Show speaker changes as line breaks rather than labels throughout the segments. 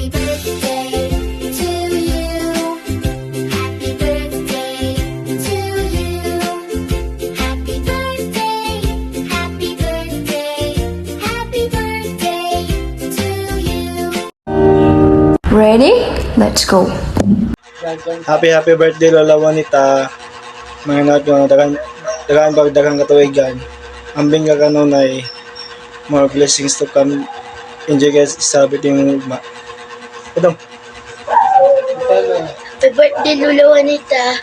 Happy birthday to you. Happy birthday to you. Happy birthday, happy birthday, happy birthday to you.
Ready? Let's go.
Happy birthday Lola Juanita. Mga nato daghang katuigan. Ambing ka kanunay. More blessings to come. Enjoy guys sa biting ugma. Udong.
Happy birthday, Lola Juanita.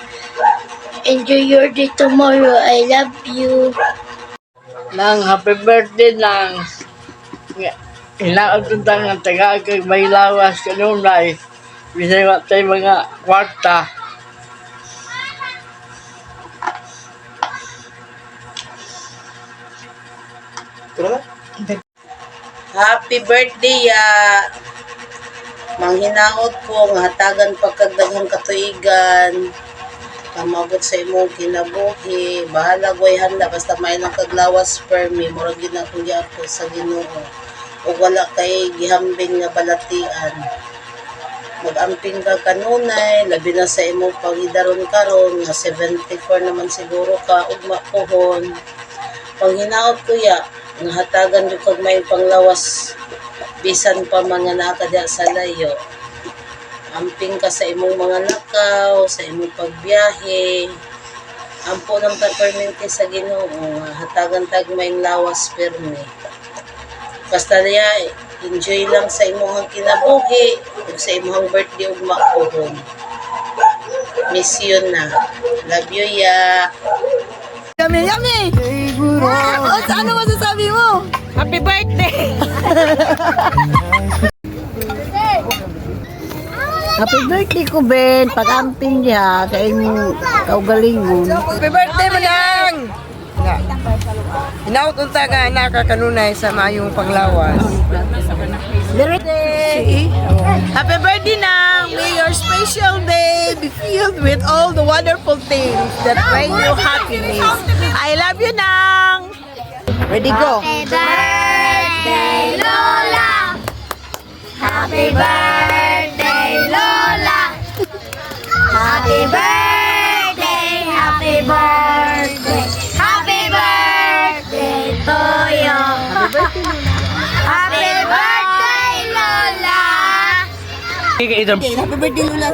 Enjoy your day tomorrow. I love you.
Nang happy birthday nang inaagtuntan ng tagagag may lawas kanunay. Bisay matay mga kwarta.
Happy birthday ya. Manghinaot ko nga hatagan pagkagdaghang katuigan. Kamabot sa imong kinabuhi. Bahala goy handa basta may lang kaglawas permi murag ginakong gyapon sa Ginoo. Ug wala kay gihambing nga balatian. Mag-amping ka kanunay, labi na sa imong pangidaron karon nga 74 naman siguro ka ugma pohon. Panghinaot ko ya, nga hatagan yung kag may panglawas bisan pa mga nakadya sa layo. Amping ka sa imong mga nakaw, sa imong pagbiyahe. Ampo ng permente sa Ginoo, nga hatagan tag may lawas permi. Basta niya, enjoy lang sa imong kinabuhi, ug sa imong birthday ug makuhon. Miss you na. Love you ya.
Yummy, yummy! Ano masasabi mo? Happy birthday! Happy birthday ko, Ben. Pag-amping niya, sa inyong kaugalingon.
Happy birthday mo lang! Inaut unta nga nakakanunay sa mayong panglawas.
Birthday!
Happy birthday nang! May your special day be filled with all the wonderful things that bring you happiness. I love you nang!
Ready, go!
Happy birthday, Lola. Happy birthday, Lola. Happy birthday, happy birthday. Happy birthday to you. Happy birthday, Lola.
Happy birthday, Lula.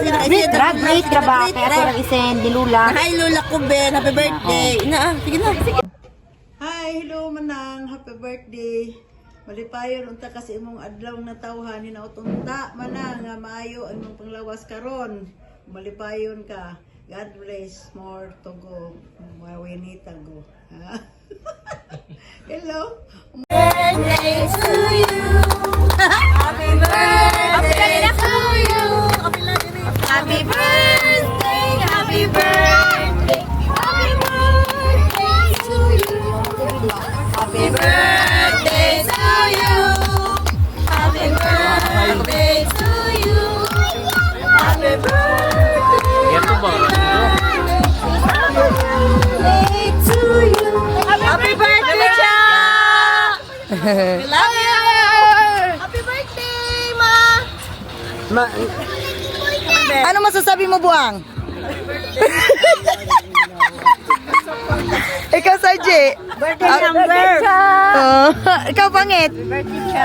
Great ka ba? Kaya ako lang isend ni Lula.
Hi, Lula ko, Ben. Happy birthday. Sige na. Hi, hello manang. Happy birthday. Malipayon unta kasi imong adlaw na tawhan hinautunta manang nga maayo ang imong panglawas karon. Malipayon ka. God bless more to go. Mawinita go. Ha? Hello.
Birthday to you. Happy birthday to you. Happy birthday, happy birthday. Happy birthday to you. Happy birthday to you. Happy birthday to you. Happy birthday. Happy birthday to you.
Happy birthday siya!
We love you. Happy birthday, Ma.
Ano masasabi mo, Buang? Ikaw, Saji.
Birthday number.
Ikaw, Pangit.
Birthday siya.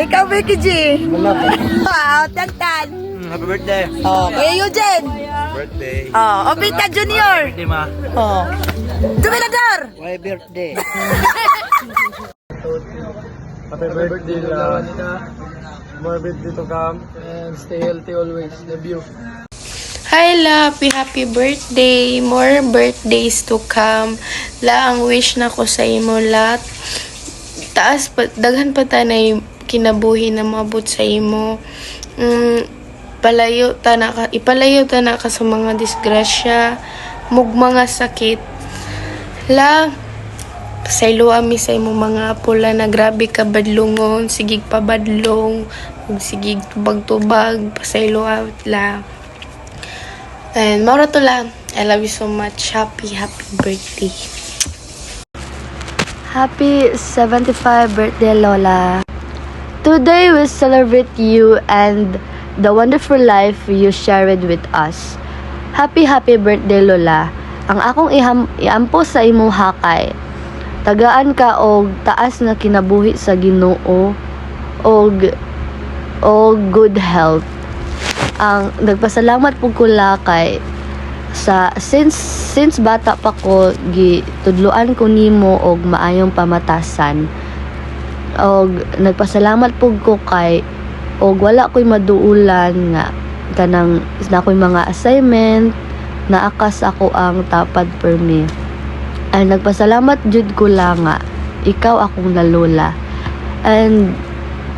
Ikaw, Becky G. Wow, Tantan.
Happy birthday.
Oh, Kuya Eugene.
Birthday.
Oh, Obita Junior.
Birthday ma.
Oh. Jubilador.
Why birthday? Happy birthday Lola Juanita. More birthday to come and stay healthy always. Love you.
Hi, happy birthday. More birthdays to come. La, ang wish na ko sa imo lahat. Taas pa, daghan pa tanay kinabuhi na mabot sa imo. Ipalayo ta na ka sa mga disgrasya, mug mga sakit. La, pasaylo ami sa imo mga pula na grabe ka badlongon, sigig pabadlong, ug sigig tubag-tubag, pasaylo la. And maura to lang. I love you so much. Happy birthday.
Happy 75 birthday, Lola.
Today we celebrate you and the wonderful life you shared with us. Happy birthday Lola. Ang akong iampo sa imong hakay. Tagaan ka og taas nga kinabuhi sa Ginoo og good health. Ang nagpasalamat pug ko lakay sa since bata pa ko gitudloan ko nimo og maayong pamatasan. Og nagpasalamat pug ko kay og wala ko'y maduulan nga kanang na ko'y mga assignment na akas ako ang tapad per me. Ay nagpasalamat jud ko lang nga ikaw akong nalola. And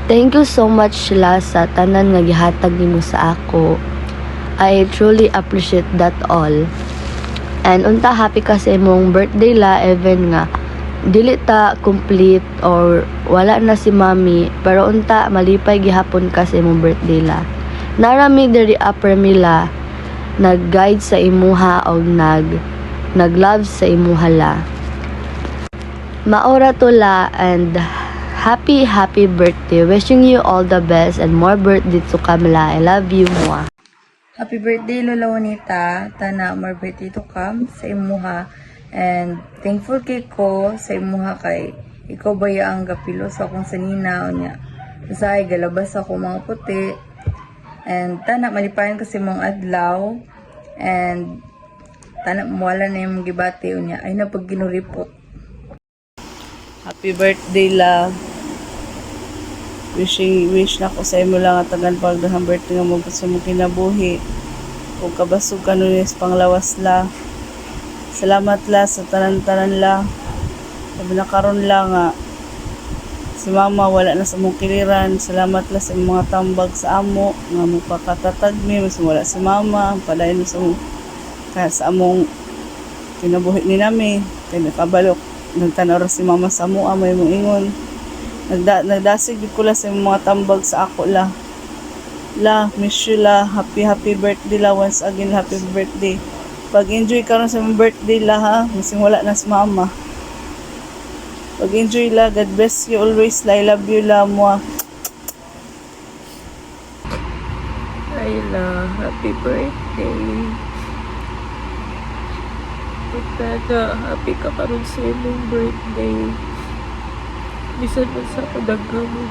thank you so much la sa tanan nga gihatag nimo sa ako. I truly appreciate that all. And unta happy ka sa imong birthday la, even nga dili ta complete or wala na si mami, pero unta malipay gihapon ka sa imong birthday la. Narami diri upper mila nag-guide sa imuha og nag-love sa imuha la. Maora to la, and happy birthday. Wishing you all the best and more birthday to come la. I love you mo.
Happy birthday Lola Juanita. Tana more birthday to come sa imuha. And thankful kay ko sa imuha kay ikaw baya ang gapilo sa akong sanina niya. Usay galabas ako mga puti. And tana malipayan kasi mong adlaw. And tana wala na yung gibati niya. Ay na pag ginuripot.
Happy birthday, love. Wish na ko sa imo lang at tagan pagdahang birthday nga mo sa mong kinabuhi. Kung kabasog ka nun is panglawas la. Salamat la sa tanan-tanan la. Sabi na karon la nga si mama wala na sa mong kiliran. Salamat la sa mga tambag sa amo nga mo pakatatag mi mas wala si mama padayon sa among kinabuhi ni nami kay nakabalok nagtanaw si mama sa amo may mong ingon nagdasig ko la sa mga tambag sa ako la miss you la. Happy birthday la once again. Happy birthday. Pag-enjoy ka rin sa mong birthday la ha. Masing wala na si mama. Pag-enjoy la. God bless you always la. I love you la mo.
Ayla, happy birthday. Pagkada, happy ka karon sa imong birthday. Bisan man sa kadaghan mo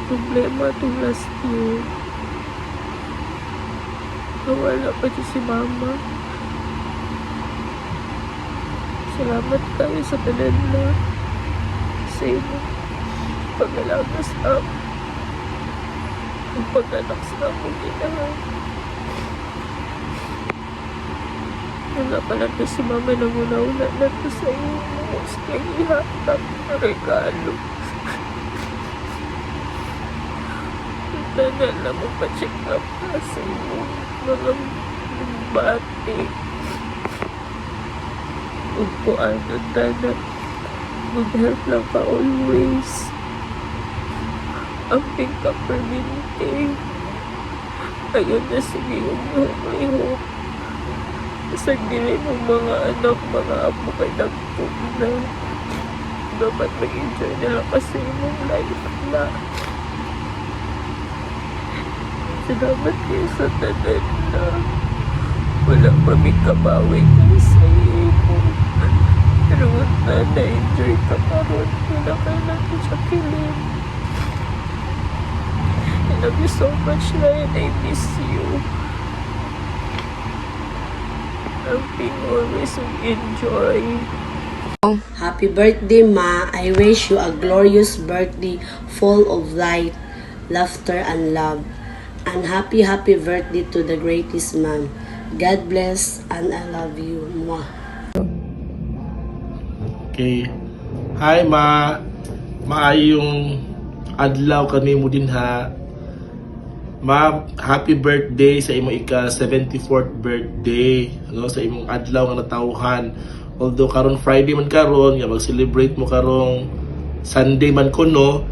problema itong last year. Nawala pa siya si mama. Salamat kayo sa tanan na sa imo pag-alagas ako. Ang pag-anak sa akong ginahan. Wala pala na si mama na muna-una na to sa iyo. Mas kaya ihatag na regalo. Tanan na magpa-check up na sa iyo. Mga bati. Upuan ang tanan. Mag-help lang pa always. Ang pink-up permanente. Ayun na sige yung may hope. Sa gilid ng mga anak, mga apo kay dagpo na. Dapat mag-enjoy nila kasi yung life na. Salamat kayo sa tanan na wala pa may kabawi kayo sa iyo. Pero na-enjoy ka pa ron. Wala ka natin sa kilim. I love you so much, Ryan. I miss you. I'll be always enjoy.
Happy birthday, Ma. I wish you a glorious birthday full of light, laughter, and love. And happy birthday to the greatest man. God bless and I love you. Mwah.
Okay. Hi, Ma. Maayong adlaw kanimo din ha. Ma, happy birthday sa imong ika-74th birthday. Ano, sa imong adlaw nga natawhan. Although karon Friday man karon, nga mag-celebrate mo karong Sunday man kuno.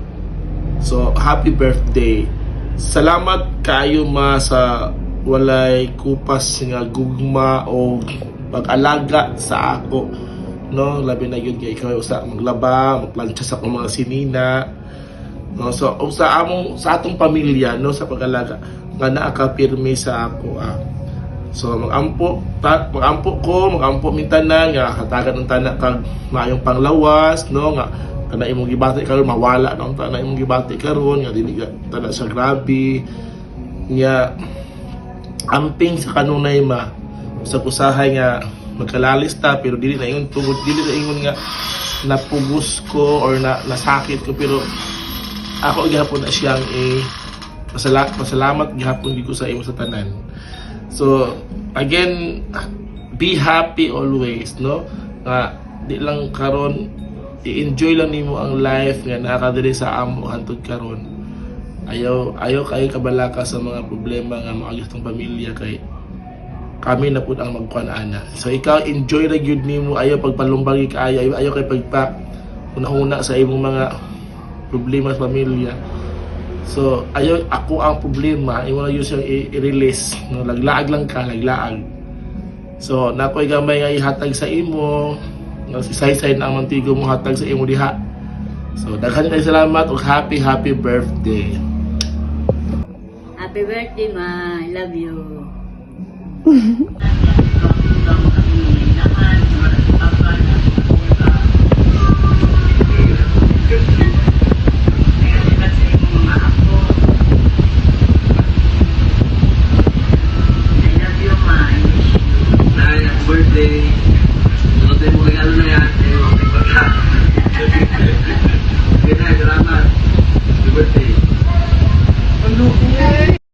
So, happy birthday. Salamat kayo ma sa walay kupas nga gugma o pag-alaga sa ako. No, labi na yun kay ikaw sa maglaba, magplantsa sa akong mga sinina. No, so og sa atong pamilya no sa pag-alaga nga naa ka pirmi sa ako. So magampo mintanan nga hatagan ang tanan kag maayong panglawas no nga kana imong gibati karon mawala no tanan imong gibati karon nga dili tanan sa grabe nya amping sa kanunay sa usahay nga magkalalis ta pero dili na ingon tungod dili na ingon nga napugos ko or nasakit ko pero ako gihapon na siyang pasalamat gihapon gid ko sa imo sa tanan. So again, be happy always no nga di lang karon i-enjoy lang nimo ang life nga nakadiri sa amo hantod karon. Ayaw kayo kabalaka sa mga problema nga mga gustong pamilya kay kami na po ang magkuan-ana. So ikaw enjoy ra gyud nimo, ayaw pagpalumbagi kaayo, ayaw kay pagpak una-una sa imong mga problema sa pamilya. So ayaw ako ang problema, imo na siyang i-release, no laglaag lang ka, laglaag. So nakoy gamay nga ihatag sa imo, no si Saysay na ang mantigo mo hatag sa imo diha. So daghan kay salamat ug happy birthday.
Happy birthday, Ma. I love you.